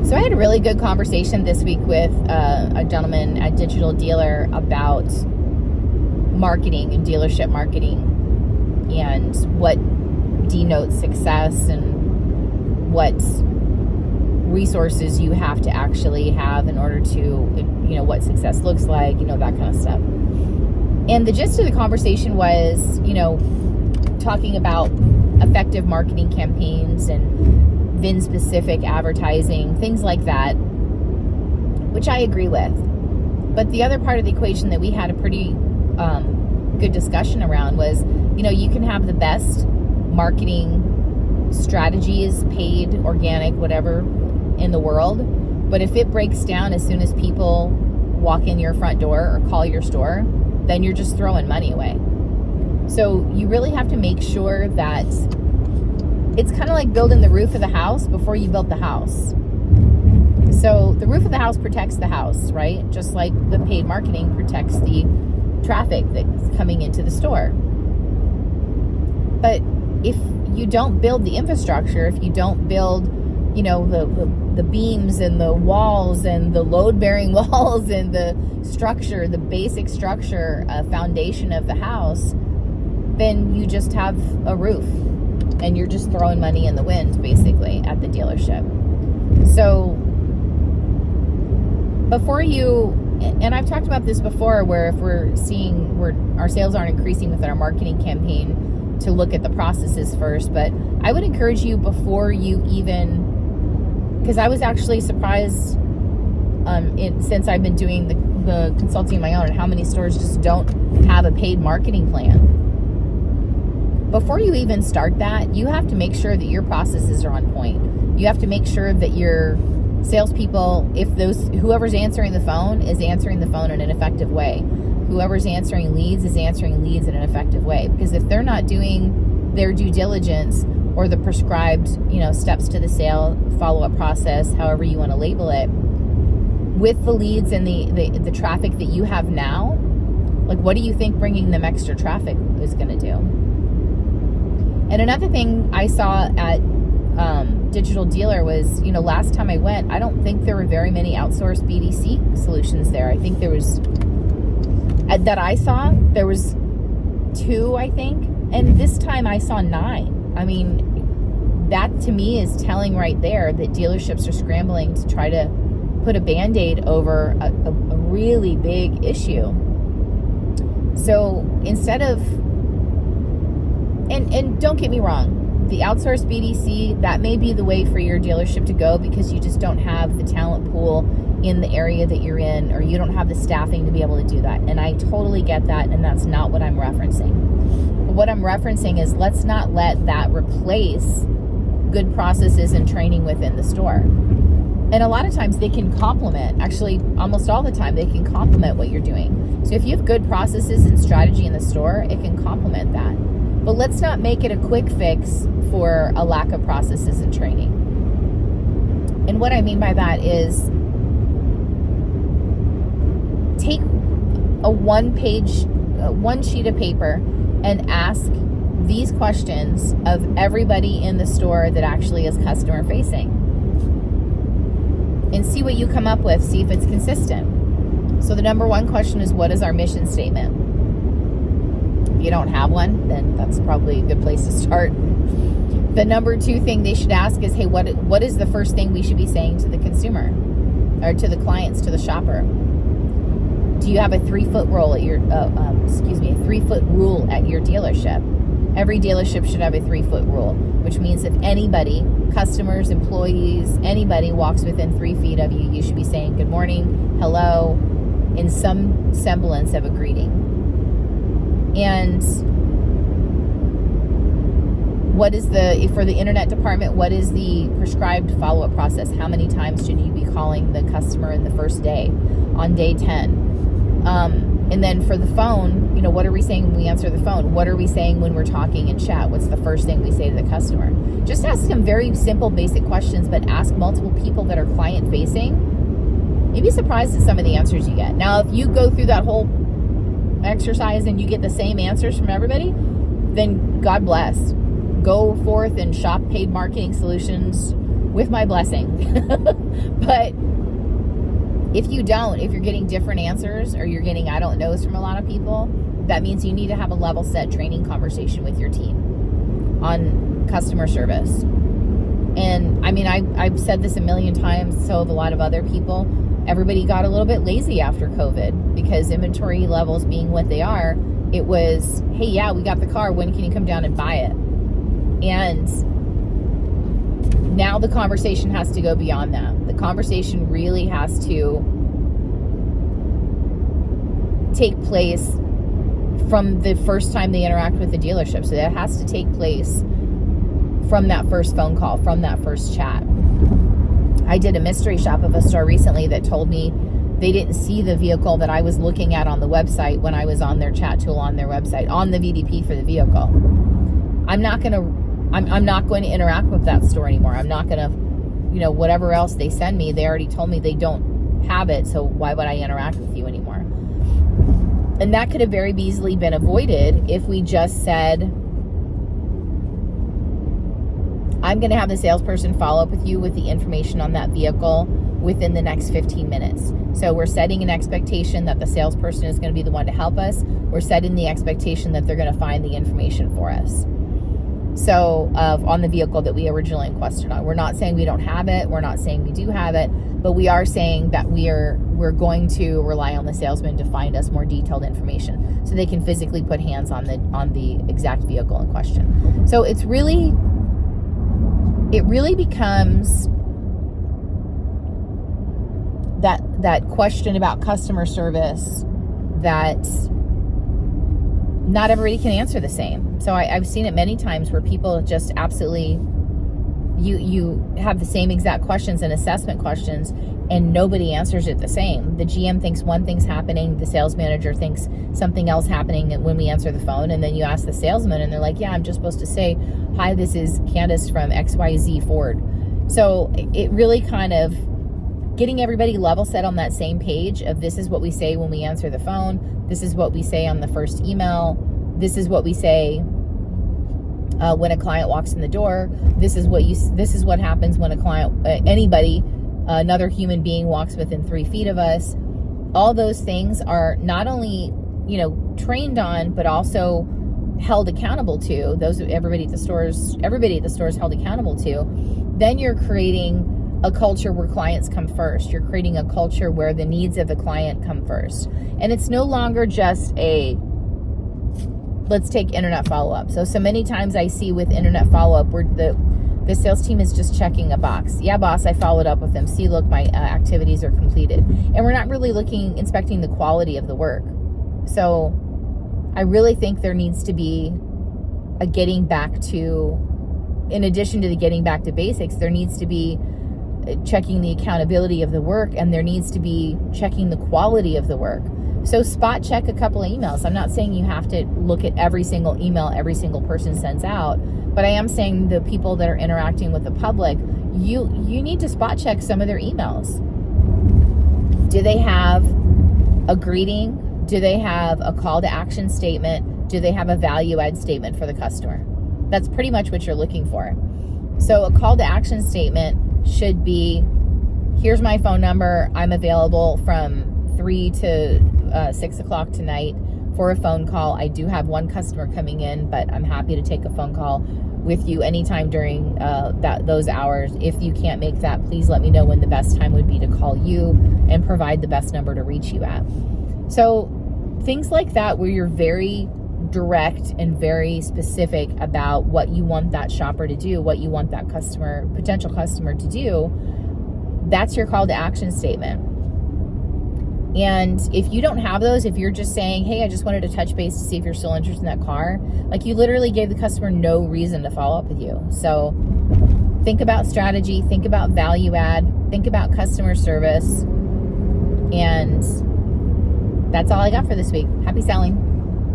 So I had a really good conversation this week with a gentleman at Digital Dealer about marketing and dealership marketing and what denotes success and what resources you have to actually have in order to, what success looks like, that kind of stuff. And the gist of the conversation was, talking about effective marketing campaigns and VIN-specific advertising, things like that, which I agree with. But the other part of the equation that we had a pretty good discussion around was, you can have the best marketing strategies, paid, organic, whatever, in the world, but if it breaks down as soon as people walk in your front door or call your store, then you're just throwing money away. So you really have to make sure that it's kind of like building the roof of the house before you built the house. So the roof of the house protects the house, right? Just like the paid marketing protects the traffic that's coming into the store. But if you don't build the infrastructure, if you don't build, the beams and the walls and the load-bearing walls and the structure, the basic structure, foundation of the house, then you just have a roof and you're just throwing money in the wind, basically, at the dealership. So before you, and I've talked about this before, where if we're seeing where our sales aren't increasing with our marketing campaign, to look at the processes first. But I would encourage you before you even, because I was actually surprised since I've been doing the consulting on my own, and how many stores just don't have a paid marketing plan. Before you even start that, you have to make sure that your processes are on point. You have to make sure that your salespeople, whoever's answering the phone is answering the phone in an effective way. Whoever's answering leads is answering leads in an effective way. Because if they're not doing their due diligence or the prescribed, steps to the sale, follow-up process, however you want to label it, with the leads and the traffic that you have now, like, what do you think bringing them extra traffic is going to do? And another thing I saw at Digital Dealer was, last time I went, I don't think there were very many outsourced BDC solutions there. I think there was, that I saw, there was 2, I think. And this time I saw 9. I mean, that to me is telling right there that dealerships are scrambling to try to put a Band-Aid over a really big issue. So instead of, and don't get me wrong, the outsourced BDC, that may be the way for your dealership to go because you just don't have the talent pool in the area that you're in, or you don't have the staffing to be able to do that. And I totally get that, and that's not what I'm referencing. But what I'm referencing is, let's not let that replace good processes and training within the store. And a lot of times they can complement, actually almost all the time, they can complement what you're doing. So if you have good processes and strategy in the store, it can complement that. But let's not make it a quick fix for a lack of processes and training. And what I mean by that is, take a one sheet of paper and ask these questions of everybody in the store that actually is customer facing. And see what you come up with, see if it's consistent. So the number 1 question is, what is our mission statement? If you don't have one, then that's probably a good place to start. The number 2 thing they should ask is, hey, what is the first thing we should be saying to the consumer, or to the clients, to the shopper? Do you have a 3-foot rule at your, 3-foot rule at your dealership? Every dealership should have a 3-foot rule, which means if anybody, customers, employees, anybody walks within 3 feet of you, you should be saying good morning, hello, in some semblance of a greeting. And what is for the internet department, what is the prescribed follow-up process? How many times should you be calling the customer in the first day, on day 10? And then for the phone, what are we saying when we answer the phone? What are we saying when we're talking in chat? What's the first thing we say to the customer? Just ask them very simple, basic questions, but ask multiple people that are client-facing. You'd be surprised at some of the answers you get. Now, if you go through that whole exercise and you get the same answers from everybody, then God bless. Go forth and shop paid marketing solutions with my blessing. But if you don't, if you're getting different answers or you're getting I don't knows from a lot of people, that means you need to have a level set training conversation with your team on customer service. And I mean, I've said this a million times, so have a lot of other people. Everybody got a little bit lazy after COVID because inventory levels being what they are, it was, hey, yeah, we got the car. When can you come down and buy it? And now the conversation has to go beyond that. The conversation really has to take place from the first time they interact with the dealership. So that has to take place from that first phone call, from that first chat. I did a mystery shop of a store recently that told me they didn't see the vehicle that I was looking at on the website when I was on their chat tool on their website, on the VDP for the vehicle. I'm not going to interact with that store anymore. I'm not going to, whatever else they send me, they already told me they don't have it, so why would I interact with you anymore? And that could have very easily been avoided if we just said, I'm going to have the salesperson follow up with you with the information on that vehicle within the next 15 minutes. So we're setting an expectation that the salesperson is going to be the one to help us. We're setting the expectation that they're going to find the information for us. So on the vehicle that we originally requested on. We're not saying we don't have it. We're not saying we do have it, but we are saying that we're going to rely on the salesman to find us more detailed information so they can physically put hands on the exact vehicle in question. So it really becomes that question about customer service that not everybody can answer the same. So I've seen it many times where people just absolutely, you have the same exact questions and assessment questions and nobody answers it the same. The GM thinks one thing's happening, the sales manager thinks something else happening when we answer the phone, and then you ask the salesman and they're like, yeah, I'm just supposed to say, hi, this is Candace from XYZ Ford. So it really kind of getting everybody level set on that same page of this is what we say when we answer the phone, this is what we say on the first email, this is what we say when a client walks in the door, this is what happens when a client, another human being walks within 3 feet of us. All those things are not only, trained on, but also held accountable to. Everybody at the store is held accountable to. Then you're creating a culture where clients come first. You're creating a culture where the needs of the client come first. And it's no longer just let's take internet follow-up. So many times I see with internet follow-up where the sales team is just checking a box. Yeah, boss, I followed up with them. See, look, my activities are completed. And we're not really inspecting the quality of the work. So I really think there needs to be a getting back to, in addition to the getting back to basics, there needs to be checking the accountability of the work, and there needs to be checking the quality of the work. So spot check a couple of emails. I'm not saying you have to look at every single email every single person sends out, but I am saying the people that are interacting with the public, you need to spot check some of their emails. Do they have a greeting? Do they have a call to action statement? Do they have a value add statement for the customer? That's pretty much what you're looking for. So a call to action statement should be, here's my phone number. I'm available from 3 to 6 o'clock tonight for a phone call. I do have one customer coming in, but I'm happy to take a phone call with you anytime during those hours. If you can't make that, please let me know when the best time would be to call you and provide the best number to reach you at. So things like that, where you're very direct and very specific about what you want that shopper to do, what you want that potential customer to do, that's your call to action statement. And if you don't have those, if you're just saying, hey, I just wanted to touch base to see if you're still interested in that car, like you literally gave the customer no reason to follow up with you. So think about strategy, think about value add, think about customer service. And that's all I got for this week. Happy selling.